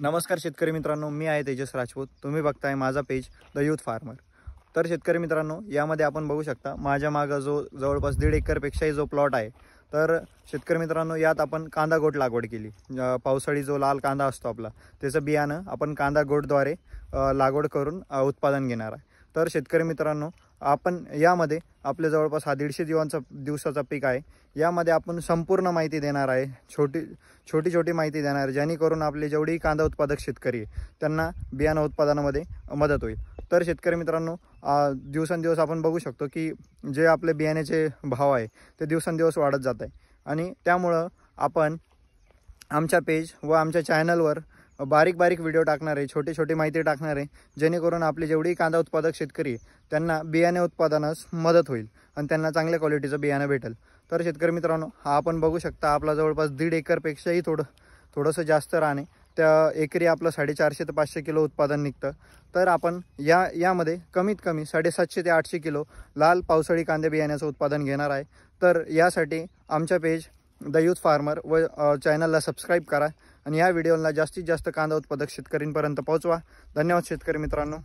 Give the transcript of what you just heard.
नमस्कार शेतकरी मित्रांनो, मी आहे तेजस राजपूत। तुम्ही बघताय माझा पेज द यूथ फार्मर। तर शेतकरी मित्रांनो, यामध्ये आपण बघू शकता माझ्या मागे जो जवळपास 1.5 एकरपेक्षाही जो प्लॉट आहे। तर शेतकरी मित्रांनो, यात आपण कांदा गोट लागवड केली। पावसाळी जो लाल कांदा असतो आपला, त्याचं बियाणं आपण कांदा गोटद्वारे लागवड करून उत्पादन घेणार आहे। तर शेतकरी मित्रांनो, आपण यामध्ये आपल्या जवळपास हा 150 दिवसाचा पीक आहे। यामध्ये आपण संपूर्ण माहिती देणार आहे, छोटी माहिती देणार आहे, जेणेकरून आपले जेवढी कांदा उत्पादक शेतकरी आहे त्यांना बियाणं उत्पादनामध्ये मदत होईल। तर शेतकरी मित्रांनो, दिवसेंदिवस आपण बघू शकतो की जे आपले बियाण्याचे भाव आहे ते दिवसेंदिवस वाढत जात आहे, आणि त्यामुळे आपण आमच्या पेज व आमच्या चॅनलवर बारीक व्हिडिओ टाकणार आहे, छोटी माहिती टाकणार आहे, जेणेकरून आपले जेवढी कांदा उत्पादक शेतकरी त्यांना बियाणे उत्पादनास मदत होईल आणि त्यांना चांगल्या क्वालिटीचं बियाणं भेटेल। तर शेतकरी मित्रांनो, हा आपण बघू शकता आपला जवळपास 1.5 एकरपेक्षाही थोडंसं जास्त राहणे, त्या एकरी आपलं 450 ते 500 किलो उत्पादन निघतं। तर आपण यामध्ये कमीत कमी 750 ते 800 किलो लाल पावसाळी कांदे बियाण्याचं उत्पादन घेणार आहे। तर यासाठी आमच्या पेज द यूथ फार्मर व चॅनलला सबस्क्राईब करा आणि या व्हिडिओला जास्तीत जास्त कांदा उत्पादक शेतकऱ्यांपर्यंत पोहोचवा। धन्यवाद शेतकरी मित्रांनो।